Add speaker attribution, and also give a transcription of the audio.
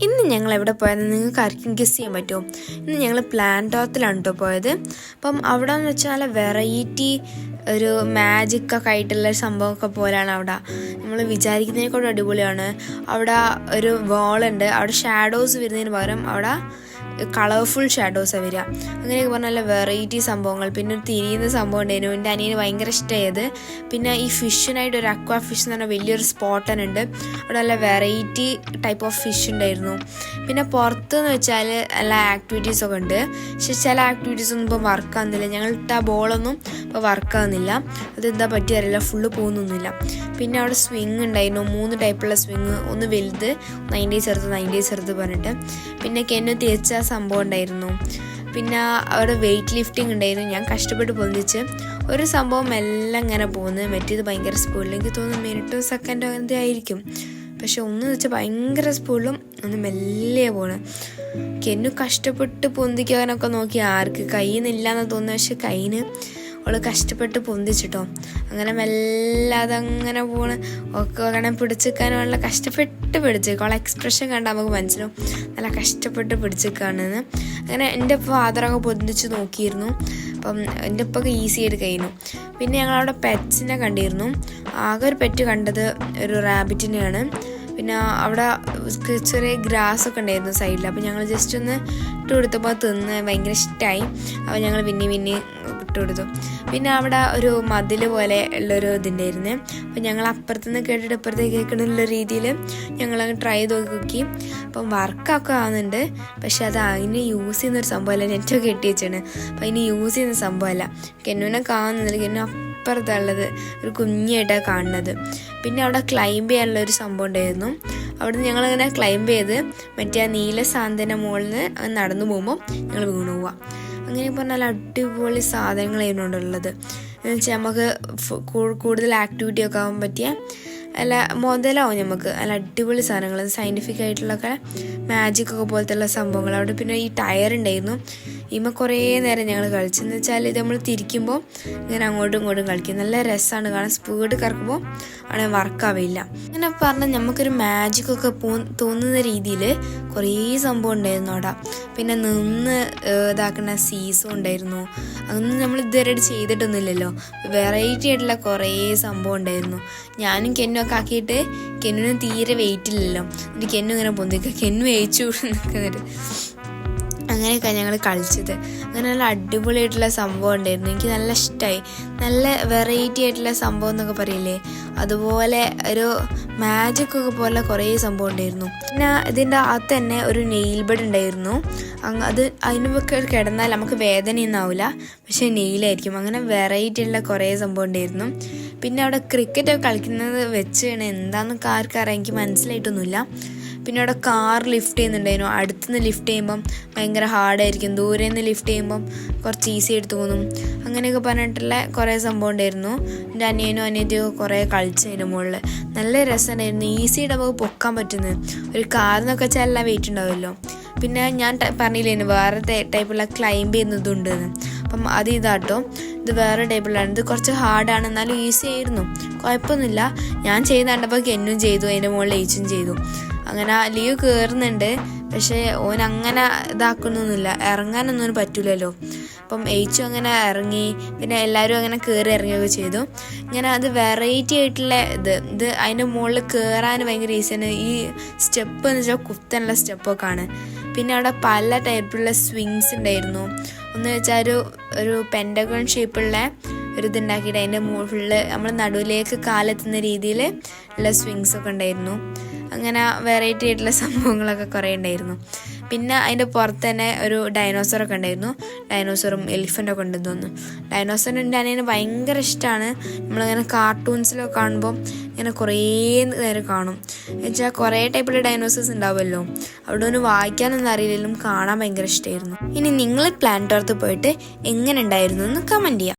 Speaker 1: ഇന്ന് ഞങ്ങൾ എവിടെ പോയതെന്ന് നിങ്ങൾക്ക് ആർക്കും ഗസ് ചെയ്യാൻ പറ്റുമോ? ഇന്ന് ഞങ്ങൾ പ്ലാന്റോത്തിലാണ് കേട്ടോ പോയത്. അപ്പം അവിടെ എന്ന് വെച്ചാൽ വെറൈറ്റി ഒരു മാജിക്കൊക്കെ ആയിട്ടുള്ള സംഭവമൊക്കെ പോലെയാണ് അവിടെ. നമ്മൾ വിചാരിക്കുന്നതിനേക്കാളും അടിപൊളിയാണ്. അവിടെ ഒരു വാളുണ്ട്, അവിടെ ഷാഡോസ് വരുന്നതിന് പകരം അവിടെ കളർഫുൾ ഷാഡോസാണ് വരിക. അങ്ങനെയൊക്കെ പറഞ്ഞാൽ നല്ല വെറൈറ്റി സംഭവങ്ങൾ. പിന്നെ ഒരു തിരിയുന്ന സംഭവം ഉണ്ടായിരുന്നു, എൻ്റെ അനിയന് ഭയങ്കര ഇഷ്ടമായത്. പിന്നെ ഈ ഫിഷിനായിട്ട് ഒരു അക്വാ ഫിഷ് എന്ന് പറഞ്ഞാൽ വലിയൊരു സ്പോട്ട് തന്നെ ഉണ്ട്. അവിടെ നല്ല വെറൈറ്റി ടൈപ്പ് ഓഫ് ഫിഷ് ഉണ്ടായിരുന്നു. പിന്നെ പുറത്തെന്ന് വെച്ചാൽ എല്ലാ ആക്ടിവിറ്റീസൊക്കെ ഉണ്ട്. പക്ഷെ ചില ആക്ടിവിറ്റീസൊന്നും ഇപ്പോൾ വർക്കാകുന്നില്ല. ഞങ്ങൾ ഇട്ട ബോളൊന്നും ഇപ്പോൾ വർക്കാകുന്നില്ല. അതെന്താ പറ്റിയറിയില്ല, ഫുള്ള് പോകുന്നൊന്നുമില്ല. പിന്നെ അവിടെ സ്വിങ് ഉണ്ടായിരുന്നു, 3 ടൈപ്പുള്ള സ്വിങ്. ഒന്ന് വലുത്, 90 ചെറുത് പറഞ്ഞിട്ട്. പിന്നെ കെന്നു തേച്ച സംഭവം ഉണ്ടായിരുന്നു. പിന്നെ അവിടെ വെയിറ്റ് ലിഫ്റ്റിംഗ് ഉണ്ടായിരുന്നു. ഞാൻ കഷ്ടപ്പെട്ട് പൊന്തിച്ച് ഒരു സംഭവം എല്ലാം ഇങ്ങനെ പോകുന്നത്. മറ്റേത് ഭയങ്കര സ്പീഡിൽ, എനിക്ക് തോന്നുന്നു മിനിറ്റോ സെക്കൻഡോ അങ്ങനത്തെ ആയിരിക്കും. പക്ഷെ ഒന്ന് വെച്ചാൽ ഭയങ്കര സ്പീഡിലും ഒന്ന് മെല്ലെ പോണ്. കെന്നു കഷ്ടപ്പെട്ട് പൊന്തിക്കാനൊക്കെ നോക്കി, ആർക്ക് കയ്യിൽ നിന്നില്ലാന്ന് തോന്നുന്നു. പക്ഷെ കയ്യിന് അവൾ കഷ്ടപ്പെട്ട് പൊന്തിച്ചിട്ടോ. അങ്ങനെ മെല്ലാതെ അങ്ങനെ പോണ്. ഒക്കെ അങ്ങനെ പിടിച്ചിക്കാനുള്ള കഷ്ടപ്പെട്ട് പിടിച്ചേക്കും. അവളെ എക്സ്പ്രഷൻ കണ്ടാൽ നമുക്ക് മനസ്സിലാവും നല്ല കഷ്ടപ്പെട്ട് പിടിച്ചേക്കാണെന്ന്. അങ്ങനെ എൻ്റെ ഉപ്പ ഫാദറൊക്കെ പൊന്തിച്ച് നോക്കിയിരുന്നു. അപ്പം എൻ്റെ ഉപ്പൊക്കെ ഈസി ആയിട്ട് കഴിഞ്ഞു. പിന്നെ ഞങ്ങളവിടെ പെറ്റ്സിനെ കണ്ടിരുന്നു. ആകെ ഒരു പെറ്റ് കണ്ടത് ഒരു റാബിറ്റിനെയാണ്. പിന്നെ അവിടെ ചെറിയ ഗ്രാസൊക്കെ ഉണ്ടായിരുന്നു സൈഡിൽ. അപ്പോൾ ഞങ്ങൾ ജസ്റ്റ് ഒന്ന് ഇട്ട് കൊടുത്തപ്പോൾ തിന്ന് ഭയങ്കര ഇഷ്ടമായി. അപ്പോൾ ഞങ്ങൾ പിന്നെ ഇട്ട് കൊടുത്തു. പിന്നെ അവിടെ ഒരു മതിൽ പോലെ ഉള്ളൊരു ഇതുണ്ടായിരുന്നു. അപ്പോൾ ഞങ്ങൾ അപ്പുറത്തുനിന്ന് കേട്ടിട്ട് ഇപ്പുറത്തേക്ക് കേൾക്കണമെന്നുള്ള രീതിയിൽ ഞങ്ങളങ്ങ് ട്രൈ ചെയ്ത് നോക്കി. അപ്പം വർക്കൊക്കെ ആവുന്നുണ്ട്. പക്ഷെ അത് അതിന് യൂസ് ചെയ്യുന്നൊരു സംഭവമല്ല. നെറ്റൊക്കെ കെട്ടി വെച്ചാണ്. അപ്പം അതിന് യൂസ് ചെയ്യുന്ന സംഭവമല്ല. കെന്നുവിനെ കാണുന്നില്ല. കെന്നു അപ്പുറത്തുള്ളത് ഒരു കുഞ്ഞായിട്ടാണ് കാണുന്നത്. പിന്നെ അവിടെ ക്ലൈംബ് ചെയ്യാനുള്ളൊരു സംഭവം ഉണ്ടായിരുന്നു. അവിടുന്ന് ഞങ്ങളിങ്ങനെ ക്ലൈംബ് ചെയ്ത് മറ്റേ ആ നീല സാന്ത്വന മുകളിൽ നിന്ന് നടന്നു പോകുമ്പോൾ ഞങ്ങൾ വീണു പോവാം. അങ്ങനെ പറഞ്ഞാൽ അടിപൊളി സാധനങ്ങളായിരുന്നു ഉള്ളത്. എന്ന് വെച്ചാൽ നമുക്ക് കൂടുതൽ ആക്ടിവിറ്റി ഒക്കെ ആകാൻ പറ്റിയ അല്ല മുതലാവും നമുക്ക്. നല്ല അടിപൊളി സാധനങ്ങൾ, സയൻറ്റിഫിക് ആയിട്ടുള്ളൊക്കെ മാജിക്കൊക്കെ പോലത്തെ സംഭവങ്ങൾ. അവിടെ പിന്നെ ഈ ടയർ ഉണ്ടായിരുന്നു. കുറേ നേരം ഞങ്ങൾ കളിച്ചെന്ന് വെച്ചാൽ ഇത് നമ്മൾ തിരിക്കുമ്പോൾ ഇങ്ങനെ അങ്ങോട്ടും ഇങ്ങോട്ടും കളിക്കും. നല്ല രസമാണ് കാണാൻ. സ്പീഡ് കറക്കുമ്പോൾ അവിടെ വർക്കാവില്ല. അങ്ങനെ പറഞ്ഞാൽ നമുക്കൊരു മാജിക്കൊക്കെ തോന്നുന്ന രീതിയിൽ കുറേ സംഭവം ഉണ്ടായിരുന്നു അവിടെ. പിന്നെ നിന്ന് ഇതാക്കുന്ന സീസും ഉണ്ടായിരുന്നു. അതൊന്നും നമ്മൾ ഇതുവരെ ചെയ്തിട്ടൊന്നുമില്ലല്ലോ. വെറൈറ്റി ആയിട്ടുള്ള കുറേ സംഭവം ഉണ്ടായിരുന്നു. ഞാനും കെന്നുമൊക്കെ ആക്കിയിട്ട് കെന്നുവിന് തീരെ വെയിറ്റ് ഇല്ലല്ലോ. എന്നിട്ട് കെന്നു ഇങ്ങനെ പൊന്തിക്കുക, കെന്നു വേയിച്ചു നിൽക്കുന്നത്. അങ്ങനെയൊക്കെ ഞങ്ങൾ കളിച്ചത്. അങ്ങനെ നല്ല അടിപൊളിയായിട്ടുള്ള സംഭവം ഉണ്ടായിരുന്നു. എനിക്ക് നല്ല ഇഷ്ടമായി. നല്ല വെറൈറ്റി ആയിട്ടുള്ള സംഭവം എന്നൊക്കെ പറയില്ലേ, അതുപോലെ ഒരു മാജിക്കൊക്കെ പോലെ കുറേ സംഭവം ഉണ്ടായിരുന്നു. പിന്നെ ഇതിൻ്റെ അകത്ത് തന്നെ ഒരു നെയിൽ ബെഡ് ഉണ്ടായിരുന്നു. അത് അതിനൊക്കെ കിടന്നാൽ നമുക്ക് വേദനയൊന്നും ആവില്ല, പക്ഷേ നെയിലായിരിക്കും. അങ്ങനെ വെറൈറ്റി ഉള്ള കുറേ സംഭവം ഉണ്ടായിരുന്നു. പിന്നെ അവിടെ ക്രിക്കറ്റൊക്കെ കളിക്കുന്നത് വെച്ചാണ് എന്താണെന്നൊക്കെ ആർക്കറിയാം, എനിക്ക് മനസ്സിലായിട്ടൊന്നുമില്ല. പിന്നെ അവിടെ കാർ ലിഫ്റ്റ് ചെയ്യുന്നുണ്ടായിരുന്നു. അടുത്തുനിന്ന് ലിഫ്റ്റ് ചെയ്യുമ്പം ഭയങ്കര ഹാർഡായിരിക്കും, ദൂരെ നിന്ന് ലിഫ്റ്റ് ചെയ്യുമ്പം കുറച്ച് ഈസി ആയിട്ട് തോന്നും. അങ്ങനെയൊക്കെ പറഞ്ഞിട്ടുള്ള കുറേ സംഭവം ഉണ്ടായിരുന്നു. എൻ്റെ അനിയനും അനിയത്തിയും കുറേ കളിച്ചതിൻ്റെ മുകളിൽ നല്ല രസമുണ്ടായിരുന്നു. ഈസിയായിട്ട് നമുക്ക് പൊക്കാൻ പറ്റുന്നത്. ഒരു കാറിനൊക്കെ ചില വെയിറ്റ് ഉണ്ടാവുമല്ലോ. പിന്നെ ഞാൻ പറഞ്ഞില്ലേന് വേറെ ടൈപ്പുള്ള ക്ലൈംബ് ചെയ്യുന്നതുണ്ടെന്ന്. അപ്പം അത് ഇതാട്ടോ, ഇത് വേറെ ടൈപ്പിലാണ്. ഇത് കുറച്ച് ഹാർഡാണ്, എന്നാലും ഈസി ആയിരുന്നു, കുഴപ്പമൊന്നുമില്ല. ഞാൻ ചെയ്ത് കണ്ടപ്പോൾ കെന്നും ചെയ്തു, അതിൻ്റെ മുകളിൽ ഏച്ചും ചെയ്തു. അങ്ങനെ ലീവ് കയറുന്നുണ്ട്, പക്ഷേ ഓൻ അങ്ങനെ ഇതാക്കുന്നൊന്നുമില്ല, ഇറങ്ങാനൊന്നും പറ്റില്ലല്ലോ. അപ്പം ഏച്ചു അങ്ങനെ ഇറങ്ങി, പിന്നെ എല്ലാവരും അങ്ങനെ കയറി ഇറങ്ങുകയൊക്കെ ചെയ്തു. ഇങ്ങനെ അത് വെറൈറ്റി ആയിട്ടുള്ള ഇത് അതിൻ്റെ മുകളിൽ കയറാൻ ഭയങ്കര ഈസിയാണ്. ഈ സ്റ്റെപ്പ് എന്ന് വെച്ചാൽ കുത്തനുള്ള സ്റ്റെപ്പൊക്കെ ആണ്. പിന്നെ അവിടെ പല ടൈപ്പിലുള്ള സ്വിങ്സ് ഉണ്ടായിരുന്നു. ഒന്ന് വെച്ചാൽ ഒരു പെൻറ്റഗൺ ഷേപ്പുള്ള ഒരു ഇതുണ്ടാക്കിയിട്ട് അതിൻ്റെ ഫുള്ള് നമ്മൾ നടുവിലേക്ക് കാലെത്തുന്ന രീതിയിൽ ഉള്ള സ്വിങ്സൊക്കെ ഉണ്ടായിരുന്നു. അങ്ങനെ വെറൈറ്റി ആയിട്ടുള്ള സംഭവങ്ങളൊക്കെ കുറേ ഉണ്ടായിരുന്നു. പിന്നെ അതിൻ്റെ പുറത്ത് തന്നെ ഒരു ഡൈനോസറൊക്കെ ഉണ്ടായിരുന്നു. ഡൈനോസറും എലിഫൻ്റൊക്കെ ഉണ്ടെന്ന് തോന്നുന്നു. ഡൈനോസറിന് എൻ്റെ അനിയന് ഭയങ്കര ഇഷ്ടമാണ്. നമ്മളിങ്ങനെ കാർട്ടൂൺസിലൊക്കെ കാണുമ്പോൾ ഇങ്ങനെ കുറേ നേരം കാണും. എന്നുവെച്ചാൽ കുറേ ടൈപ്പുള്ള ഡൈനോസേഴ്സ് ഉണ്ടാവുമല്ലോ. അവിടെ ഒന്ന് വായിക്കാനൊന്നും അറിയില്ലെങ്കിലും കാണാൻ ഭയങ്കര ഇഷ്ടമായിരുന്നു. ഇനി നിങ്ങൾ പ്ലാനറ്റോർത്ത് പോയിട്ട് എങ്ങനെ ഉണ്ടായിരുന്നു എന്ന് കമൻറ്റ് ചെയ്യാം.